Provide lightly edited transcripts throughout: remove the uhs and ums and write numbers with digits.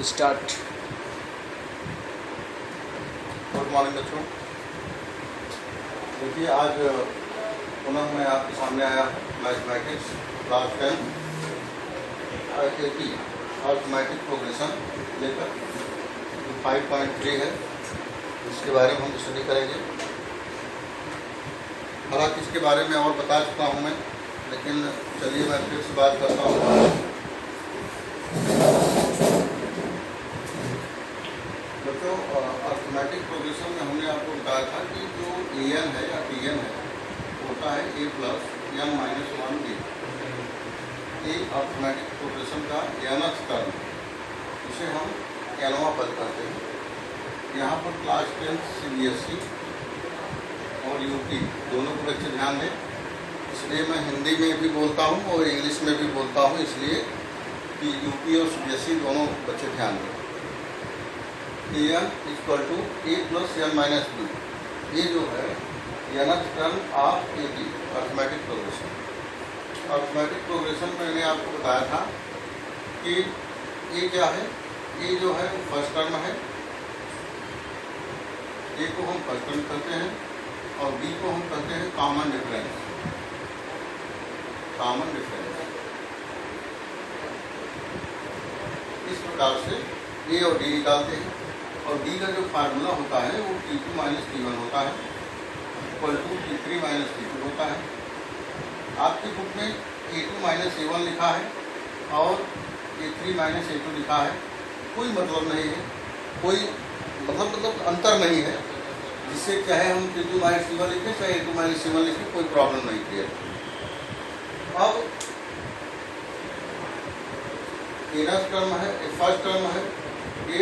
Start. Good morning बच्चों। देखिए आज पुनः मैं आपके सामने आया मैथमेटिक्स क्लास 10 80 अर्थमेटिक प्रोग्रेशन लेकर 5.3 है, इसके बारे में हम स्टडी करेंगे। हालांकि इसके बारे में और बता चुका हूँ मैं, लेकिन चलिए मैं फिर से बात करता हूँ। बच्चों अर्थमेटिक प्रोग्रेशन में हमने आपको बताया था कि जो an है या tn है होता है a plus n minus 1b। ये अर्थमेटिक प्रोग्रेशन का nth टर्म, इसे हम nवां पद कहते हैं। यहाँ पर क्लास 10 CBSE और यूपी दोनों को बच्चे ध्यान दें, इसलिए मैं हिंदी में भी बोलता हूँ और इंग्लिश में भी बोलता हूँ, इसलिए कि यूपी और CBSE दोनों बच्चे ध्यान दें। an equal to a plus n minus b, ये जो है nth term of AP arithmetic progression. Arithmetic progression में मैंने आपको बताया था कि ये क्या है, ये जो है फर्स्ट टर्म है, ए को हम फर्स्ट टर्म कहते हैं और बी को हम कहते हैं कॉमन डिफरेंस। कॉमन डिफरेंस इस प्रकार से ए और डी निकालते हैं और डी का जो फार्मूला होता है वो T2 माइनस T1 होता है equal to T3 minus T2 होता है। आपकी बुक में A2 माइनस A1 लिखा है और A3 माइनस A2 लिखा है, कोई मतलब नहीं है, कोई मतलब अंतर नहीं है, जिससे चाहे हम T2 माइनस T1 लिखें चाहे A2 माइनस T1 लिखें, कोई प्रॉब्लम नहीं है। अब एनथ टर्म है, फर्स्ट टर्म है, ये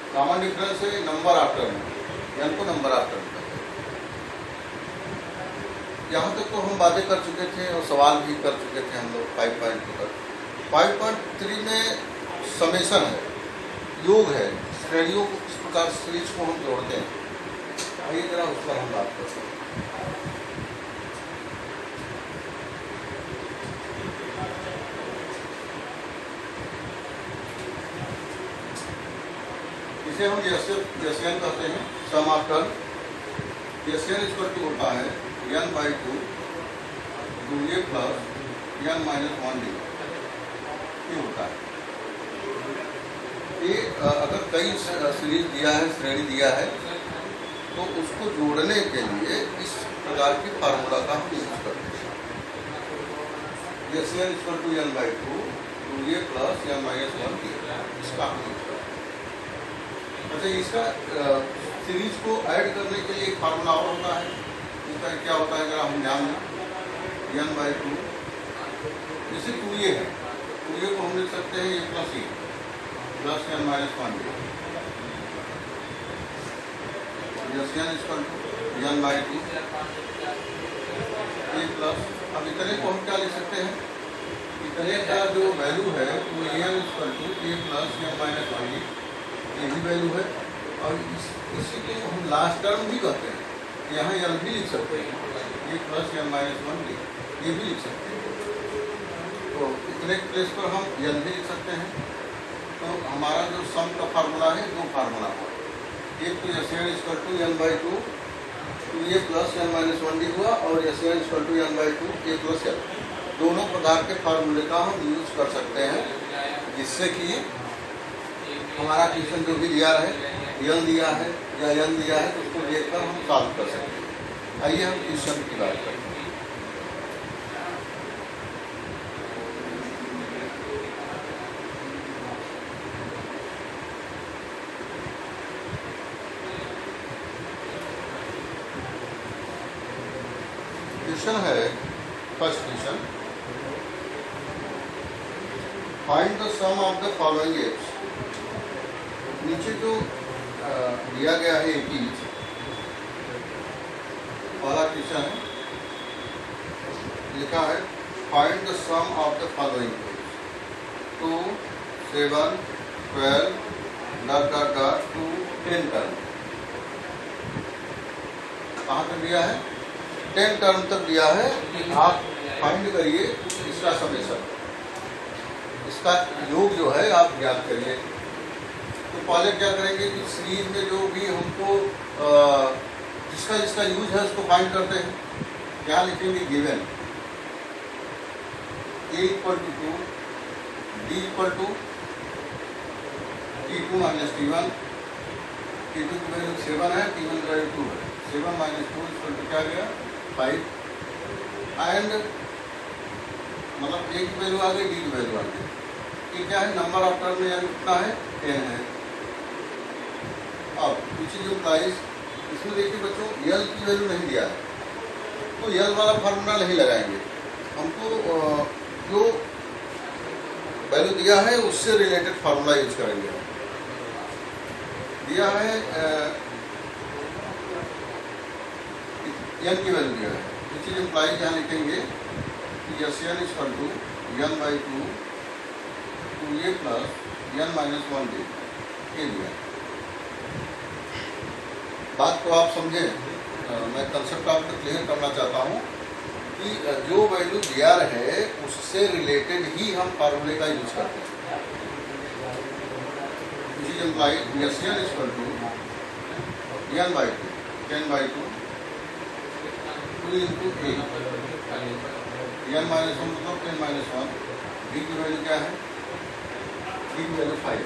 कॉमन डिफरेंस है, नंबर ऑफ टर्म है, n को नंबर ऑफ टर्म कहते हैं। यहाँ तक तो हम बातें कर चुके थे और सवाल भी कर चुके थे हम लोग 5.2 तक। 5.3 में समेशन है, योग है, श्रेणियों को किस प्रकार सीरीज को हम जोड़ते हैं, आइए जरा उस पर हम बात करते हैं। इसे हम SN कहते हैं, sum of term. SN equal to होता है n/2 2a plus n minus 1d, ये होता है। ये अगर कई सीरीज दिया है, श्रेणी दिया है, तो उसको जोड़ने के लिए इस प्रकार की फार्मूला का हम यूज करते हैं। SN equal to n/2 2a plus n minus 1d, इसका हम यूज करते हैं। अच्छा, इसका सीरीज को ऐड करने के लिए एक फार्मूला और होता है, इसका क्या होता है अगर हम ध्यान दें, n/2 जैसे 2a है, 2a को हम लिख सकते हैं a plus e plus n minus 1d। SN equal to n/2 a plus, अब इतने को हम क्या लिख सकते हैं, इतने का जो वैल्यू है वो n equal to a plus n minus 1d, ये भी वैल्यू है। और इसी को हम लास्ट टर्म भी कहते हैं, यहाँ n भी लिख सकते हैं, ये प्लस n माइनस 1d, ये भी लिख सकते हैं। तो इतने प्लेस पर हम n भी लिख सकते हैं। तो हमारा जो सम का फार्मूला है, दो फार्मूला हुआ, एक तो SN equal to n/2 2a plus n minus 1d हुआ और SN equal to n/2 a plus n, दोनों प्रकार के फार्मूले का हम यूज कर सकते हैं, जिससे कि हमारा क्वेश्चन जो भी दिया है, n दिया है या n दिया है, तो उसको देखकर हम सॉल्व कर सकते हैं। आइए हम क्वेश्चन की बात करते हैं। क्वेश्चन है, first question, find the sum of the following APs. नीचे जो दिया गया है 80 वाला क्वेश्चन है, लिखा है find the sum of the following 2 7 12 to 10 term. कहाँ तक दिया है, 10 टर्म तक दिया है कि आप फाइंड करिए इसका समेशन, इसका योग जो है आप ज्ञात करिए। तो पहले क्या करेंगे कि सीरीज में जो भी हमको जिसका जिसका यूज है उसको फाइंड करते हैं। क्या लिखेंगे? Given A equal to 2, D equal to T2 minus T1, T2 की वैल्यू 7 है, T1 की वैल्यू 2 है। 7 माइनस 2 इक्वल टू क्या गया? 5। एंड मतलब A की वैल्यू आ गई, D की वैल्यू आ गई। ये क्या है? नंबर ऑफ टर्म में यानी कितना है? 10 है। अब कुछ जो प्राइस इसमें देखिए बच्चों, यल की वैल्यू नहीं दिया है तो यल वाला फार्मूला नहीं लगाएंगे। हमको जो वैल्यू दिया है उससे रिलेटेड फार्मूला यूज करेंगे। दिया है एन की वैल्यू दिया है, विच इज इम्प्लाइज यहाँ लिखेंगे कि S N is equal to N by 2 2a plus N minus 1d ये दिया। बात को आप समझें, मैं कंसेप्ट आपको क्लियर करना चाहता हूँ कि जो वैल्यू दिया है उससे रिलेटेड ही हम फार्मूले का यूज करते हैं। Which is implied S N is equal to N by 2 10 by 2 2 into A N minus 1 मतलब 10 माइनस 1। डी की वैल्यू क्या है? डी की वैल्यू 5।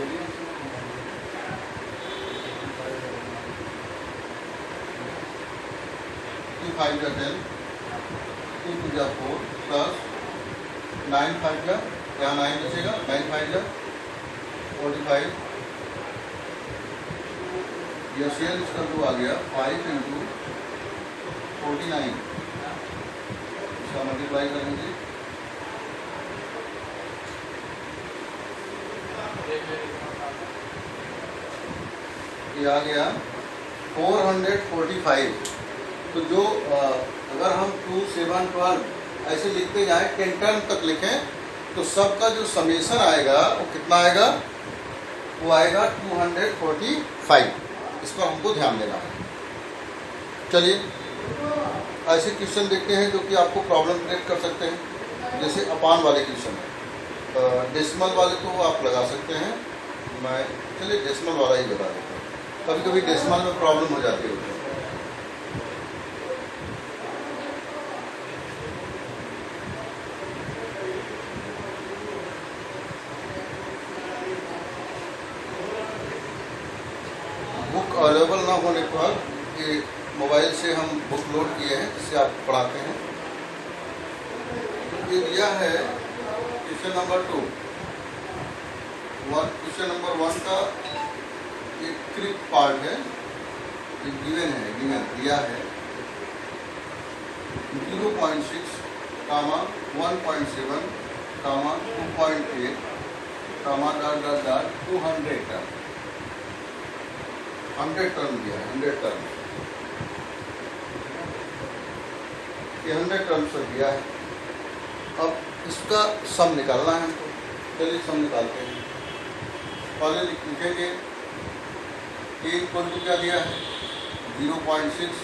2 5 का 10, 2 2 का 4 प्लस 9 5 का यहाँ 9 बचेगा, 9 5 का 45। यह शेयर इसका 2 आ गया 5 इंटू 49, इसका मल्टीप्लाई करेंगे ये आ गया 445। तो जो अगर हम 2 7 12 ऐसे लिखते जाए 10 टर्म तक लिखें तो सबका जो समेशन आएगा वो कितना आएगा? वो आएगा 245। इस पर हमको ध्यान देना है। चलिए ऐसे क्वेश्चन देखते हैं जो कि आपको प्रॉब्लम क्रिएट कर सकते हैं। जैसे अपान वाले क्वेश्चन है, डेसिमल वाले तो आप लगा सकते हैं। मैं चलिए डेसिमल वाला ही बता देता हूँ। कभी कभी डेसिमल में प्रॉब्लम हो जाती है। बुक अवेलेबल ना होने पर ये मोबाइल से हम बुक लोड किए हैं जिससे आप पढ़ाते हैं। ये दिया है क्वेश्चन नंबर 2। क्वेश्चन नंबर 1 का एक क्रिक पार्ट है, ये गिवन है, गिवन दिया है 0.6 comma 1.7 comma 2.8 comma dot dot dot 200 term. 100 term दिया है, 100 टर्म, ये 100 टर्म से दिया है। अब इसका सम निकालना है हमको। चलिए सम निकालते हैं। पहले लिखेंगे ए इक्वल टू क्या दिया है? 0.6।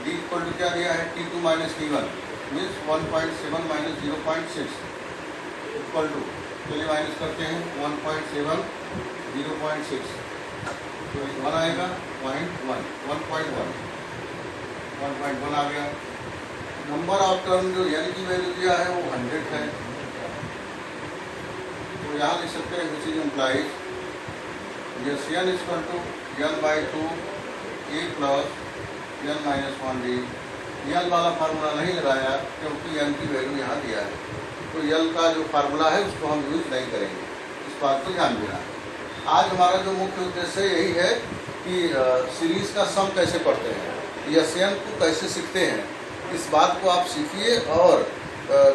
डी इक्वल टू क्या दिया है? T2 minus T1 means 1.7 minus 0.6 equal to, चलिए माइनस करते हैं 1.7 0.6 तो 1 आएगा 0.1 1.1 आ गया। नंबर ऑफ टर्म जो यानी की वैल्यू दिया है वो 100 है। तो यहाँ लिख सकते हैं which is implies S N equal to N by 2 A plus N minus 1d। N वाला फार्मूला नहीं लगाया क्योंकि एन की वैल्यू यहाँ दिया है, तो यल का जो फार्मूला है उसको हम यूज नहीं करेंगे। इस बात को ध्यान देना है। आज हमारा जो मुख्य उद्देश्य यही है कि सीरीज का सम कैसे पढ़ते हैं, यस एन को कैसे सीखते हैं, इस बात को आप सीखिए। और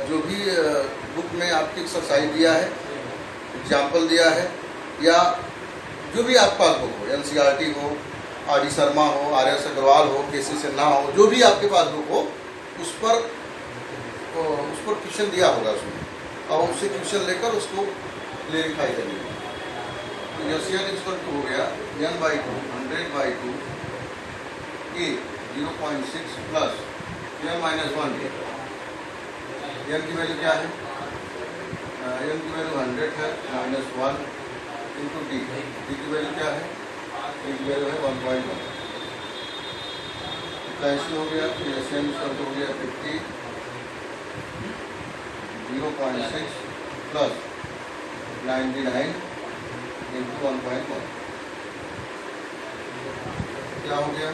जो भी बुक में आपकी एक्सरसाइज दिया है, एग्जाम्पल दिया है, या जो भी आपके पास बुक हो, NCERT हो, RD शर्मा हो, RS अग्रवाल हो, KC सिन्हा हो, जो भी आपके पास बुक हो उस पर क्वेश्चन दिया होगा उसमें, और उससे क्वेश्चन लेकर उसको क्लेरिफाई करिए। तो यस एन इक्वल टू हो गया n by 2 100 by 2 A 0.6 plus n minus 1d। n की वैल्यू क्या है? n की वैल्यू 100 है, माइनस 1 इंटू डी की वैल्यू क्या है? ए की वैल्यू है 1.1। कैसे हो गया? तो एस एन हो गया 50 0.6 प्लस 99 इंटू 1.1। क्या हो गया?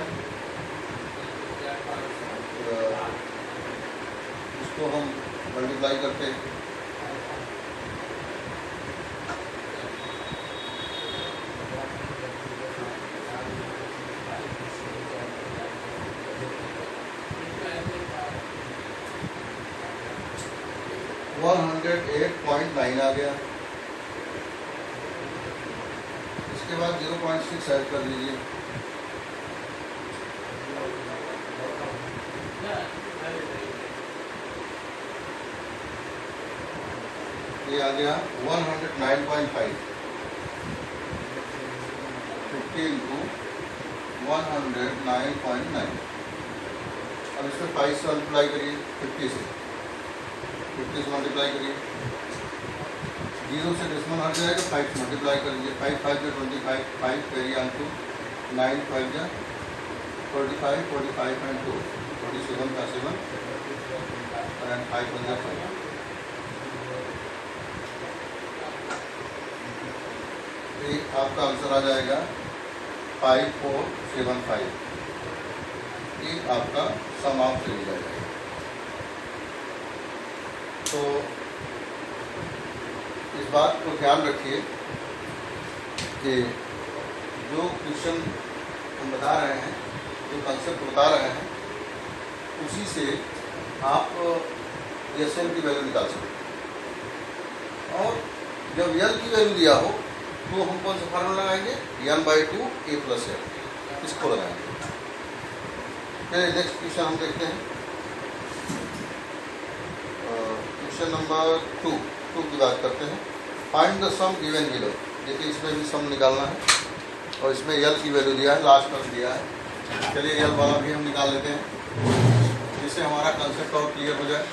इसको हम मल्टीप्लाई करते हैं। $108.9 आ गया। इसके बाद 0.6 ऐड कर लीजिए। ये आ गया 109.5। 50 इंटू 109.9। अब इसमें 5 से मल्टीप्लाई करिए, 50 से मल्टीप्लाई करिए। 0 से डेसिमल हट जाएगा, 5 से मल्टीप्लाई कर लीजिए। 5 5 से 25, 5 कैरी ऑन टू 9 5 जा 45, 45 एंड 2 47 का 7 एंड 5 1 जा 5। आपका आंसर आ जाएगा 5475। ये आपका सम ऑफ चली जाएगा। तो इस बात को ख्याल रखिए कि जो क्वेश्चन हम बता रहे हैं, जो कंसेप्ट बता रहे हैं, उसी से आप एस एन की वैल्यू निकाल सकते हैं। और जब यल की वैल्यू दिया हो तो हम कौन सा फार्मूला लगाएंगे? n/2 a + l, इसको लगाएंगे। चलिए नेक्स्ट क्वेश्चन हम देखते हैं। क्वेश्चन नंबर 2 की बात करते हैं। Find the sum given below. देखिए इसमें भी सम निकालना है और इसमें यल की वैल्यू दिया है, लास्ट में दिया है। चलिए यल वाला भी हम निकाल लेते हैं, जिससे हमारा कंसेप्ट और क्लियर हो जाए।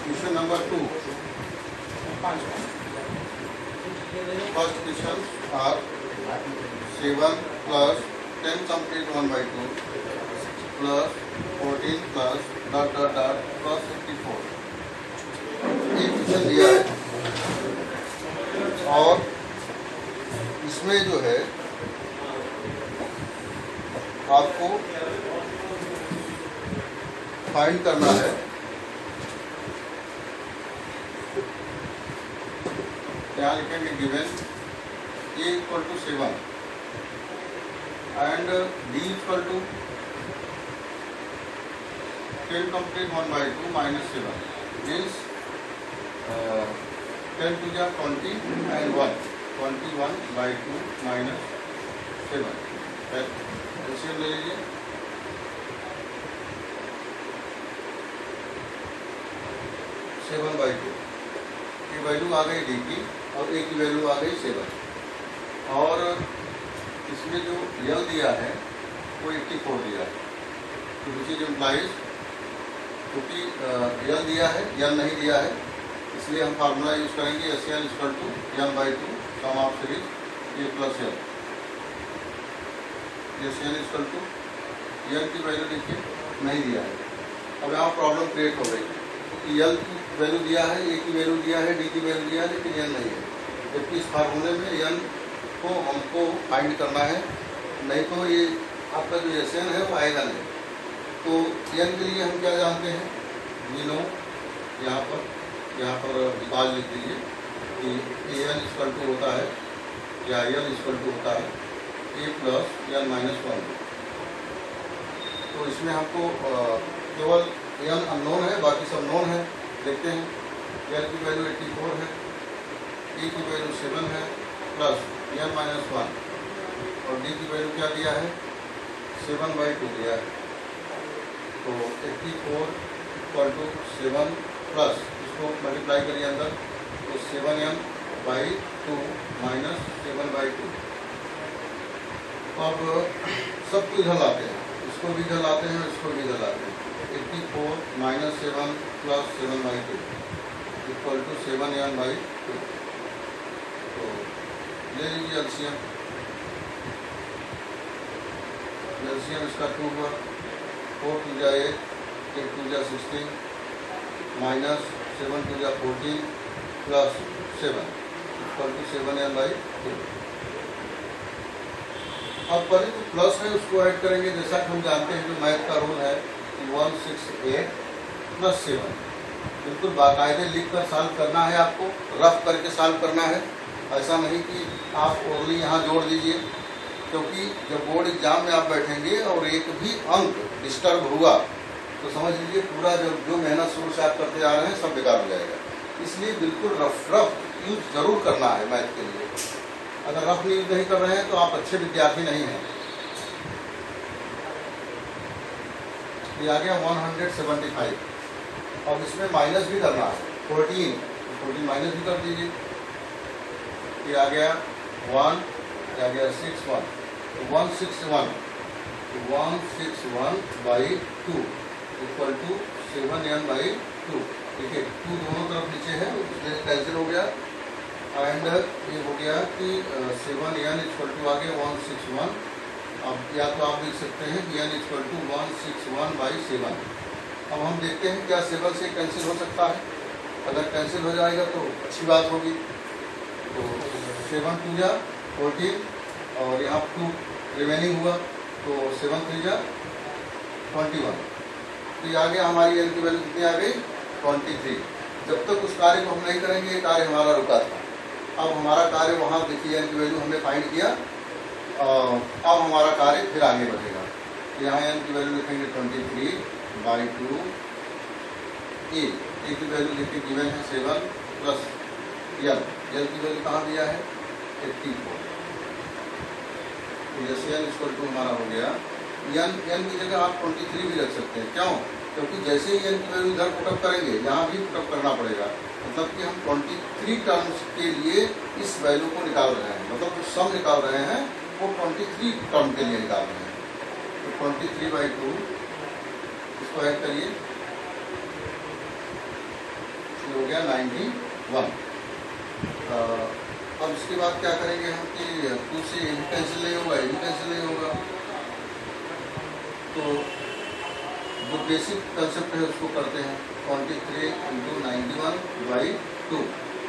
Question number 2। First question are 7 plus 10 complete 1/2 plus 14 plus ... plus 54। एक क्वेश्चन दिया है और इसमें जो है आपको फाइंड करना है यहाँ लिखेंगे given a = 7 and b = 10 complete 1/2 minus 7 means 10 to the 20 and 1 21/2 minus 7। LCM ले लीजिए। सेवन बाई टू की वैल्यू आ गई डी की और ए की वैल्यू आ गई 7। और इसमें जो यल दिया है वो 84 दिया है। तो विच इज इम्प्लाइज, क्योंकि यल दिया है, यल नहीं दिया है, इसलिए हम फार्मूला यूज करेंगे SL = n/2 sum of series a + l। SL = L की वैल्यू देखिए नहीं दिया है। अब यहाँ प्रॉब्लम क्रिएट हो गई। यल की वैल्यू दिया है, ए की वैल्यू दिया है, डी की वैल्यू दिया है, लेकिन एन नहीं है। जबकि इस फार्मूले में एन को हमको फाइंड करना है, नहीं तो ये आपका जो एस एन है वो आएगा नहीं। तो एन के लिए हम क्या जानते हैं? वी नो, यहाँ पर विभाग लिख दीजिए कि ए एन = होता है या एल = होता है a + n - 1। तो इसमें हमको केवल एन अननोन है, बाकी सब नोन है। देखते हैं एल की वैल्यू 84 है, ए की वैल्यू 7 है प्लस n - 1 और डी की वैल्यू क्या दिया है? 7/2 दिया है। तो 84 = 7 प्लस इसको मल्टीप्लाई करिए अंदर, तो 7n बाई 2 माइनस 7/2। अब सबको इधर लाते हैं, इसको भी इधर लाते हैं, इसको भी इधर लाते हैं। 84 minus 7 plus 7/2 equal to 7n/2। तो ले लीजिए एलसीएम। एलसीएम इसका 2 हुआ, 4 2 जा 8, 8 2 जा 16 माइनस 7 2 जा 14 प्लस 7 इक्वल टू 7n/2। अब पहले जो प्लस है उसको ऐड करेंगे, जैसा कि हम जानते हैं जो मैथ का रूल है 168 प्लस 7। बिल्कुल बाकायदे लिख कर सॉल्व करना है, आपको रफ करके सॉल्व करना है। ऐसा नहीं कि आप ओनली यहाँ जोड़ दीजिए, क्योंकि जब बोर्ड एग्जाम में आप बैठेंगे और एक भी अंक डिस्टर्ब हुआ तो समझ लीजिए पूरा जो मेहनत शुरू से आप करते आ रहे हैं सब बेकार हो जाएगा। इसलिए बिल्कुल रफ यूज जरूर करना है मैथ के लिए। अगर रफ यूज नहीं कर रहे हैं तो आप अच्छे विद्यार्थी नहीं हैं। ये आ गया 175। अब इसमें माइनस भी करना है 14 माइनस भी कर दीजिए। ये आ गया 1, आ गया 61, 161/2 इक्वल टू 7n/2। देखिए 2 दोनों तरफ नीचे है, इसलिए कैंसिल हो गया। एंड ये हो गया कि 7n इक्वल टू आ गया 161। अब या तो आप देख सकते हैं कि n इक्वल टू 161/7। अब हम देखते हैं क्या 7 से कैंसिल हो सकता है। अगर कैंसिल हो जाएगा तो अच्छी बात होगी। तो 7 2 जा 14 और यहाँ 2 रिमेनिंग हुआ, तो 7 3 जा 21। तो ये आ गया हमारी n की वैल्यू कितनी आ गई 23। जब तक उस कार्य को हम नहीं करेंगे ये कार्य हमारा रुका था। अब हमारा कार्य वहाँ देखिए n की वैल्यू हमने फाइंड किया। अब हमारा कार्य फिर आगे बढ़ेगा। यहाँ n की वैल्यू लिखेंगे 23/2। ए की वैल्यू देखिए गिवन है 7 प्लस n की वैल्यू कहाँ दिया है 84। तो जैसे n इक्वल टू हमारा हो गया n की जगह आप 23 भी रख सकते हैं। क्यों? क्योंकि जैसे ही n की वैल्यू इधर पुटअप करेंगे यहाँ भी पुटअप करना पड़ेगा। मतलब कि हम 23 टर्म्स के लिए इस वैल्यू को निकाल रहे हैं। मतलब जो सम निकाल रहे हैं वो 23 टर्म के लिए निकाल रहे हैं। तो 23/2 इसको ऐड करिए, हो गया 91। अब इसके बाद क्या करेंगे हम कि 2 से ये भी कैंसिल नहीं होगा, ये भी कैंसिल नहीं होगा। तो जो बेसिक कंसेप्ट है उसको करते हैं 23 × 91/2।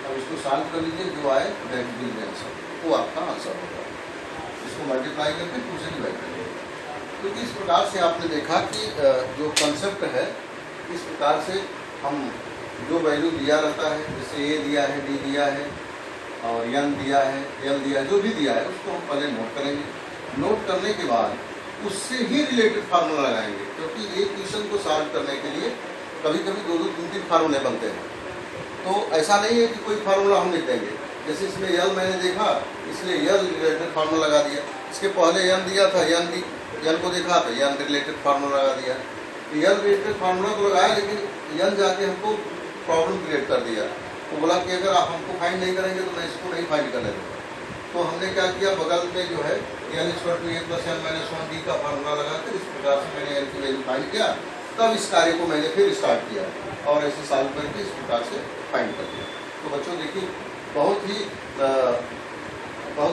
अब इसको सॉल्व कर लीजिए, जो आए दैट विल बी आंसर, वो आपका आंसर होगा। इसको मल्टीप्लाई करके 2 से डिवाइड करिए। क्योंकि इस प्रकार से आपने देखा कि जो कंसेप्ट है इस प्रकार से हम जो वैल्यू दिया रहता है, जैसे ए दिया है, डी दिया है और n दिया है, l दिया है, जो भी दिया है उसको हम पहले नोट करेंगे। नोट करने के बाद उससे ही रिलेटेड फार्मूला लगाएंगे, क्योंकि एक क्वेश्चन को सॉल्व करने के लिए कभी कभी 2 3 फार्मूले बनते हैं। तो ऐसा नहीं है कि कोई फार्मूला हम लिख देंगे। जैसे इसमें यल मैंने देखा इसलिए यल रिलेटेड फार्मूला लगा दिया। इसके पहले n दिया था, यल को देखा तो n रिलेटेड फार्मूला लगा दिया। यल रिलेटेड फार्मूला को लगाया, लेकिन यल जाके हमको प्रॉब्लम क्रिएट कर दिया। तो बोला कि अगर आप हमको फाइंड नहीं करेंगे तो मैं इसको नहीं फाइंड करने दूँगा। तो हमने क्या किया, बगल में जो है n = a + n - 1d का फार्मूला लगाकर इस प्रकार से मैंने n की वैल्यू फाइंड किया। तब इस कार्य को मैंने फिर स्टार्ट किया और ऐसे सॉल्व करके इस प्रकार से फाइंड कर दिया। तो बच्चों देखिए बहुत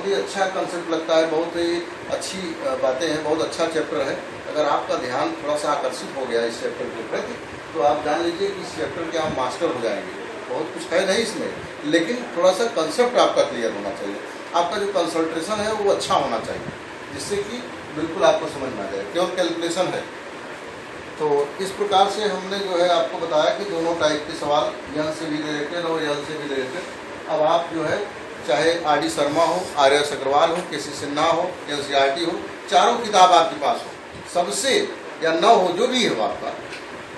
ही अच्छा कंसेप्ट लगता है, बहुत ही अच्छी बातें हैं, बहुत अच्छा चैप्टर है। अगर आपका ध्यान थोड़ा सा आकर्षित हो गया इस चैप्टर के प्रति तो आप जान लीजिए कि इस चैप्टर के आप मास्टर हो जाएंगे। बहुत कुछ है नहीं इसमें, लेकिन थोड़ा सा कंसेप्ट आपका क्लियर होना चाहिए। आपका जो कंसंट्रेशन है वो अच्छा होना चाहिए, जिससे कि बिल्कुल आपको समझ में आ जाए। क्यों कैलकुलेशन है। तो इस प्रकार से हमने जो है आपको बताया कि दोनों टाइप के सवाल n से भी रिलेटेड और l से भी रिलेटेड। अब आप जो है चाहे R.D. शर्मा हो, R.S. अग्रवाल हो, K.C. सिन्हा हो, NCERT हो, चारों किताब आपके पास हो, सबसे या न हो जो भी है आपका,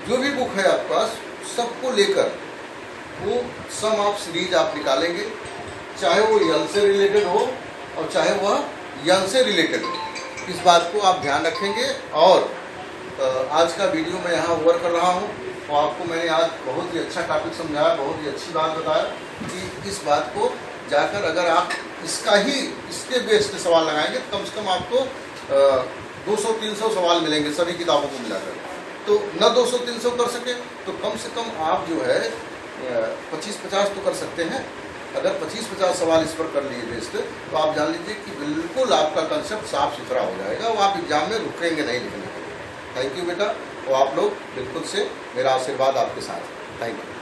जो भी बुक है आपके पास, सबको लेकर वो सम ऑफ सीरीज आप निकालेंगे, चाहे वो l से रिलेटेड हो और चाहे वह n से रिलेटेड हो। इस बात को आप ध्यान रखेंगे। और आज का वीडियो मैं यहाँ ओवर कर रहा हूँ और आपको मैंने आज बहुत ही अच्छा टॉपिक समझाया, बहुत ही अच्छी बात बताया कि इस बात को जाकर अगर आप इसके बेस्ड सवाल लगाएंगे तो कम से कम आपको 200-300 सवाल मिलेंगे सभी किताबों को मिलाकर। तो न 200-300 कर सके तो कम से कम आप जो है 25-50 तो कर सकते हैं। अगर 25-50 सवाल इस पर कर लिए बेस्ड तो आप जान लीजिए कि बिल्कुल आपका कंसेप्ट साफ सुथरा हो जाएगा, वो आप एग्जाम में रुकेंगे नहीं लिखने के लिए। थैंक यू बेटा, और आप लोग बिल्कुल से मेरा आशीर्वाद आपके साथ। Thank you.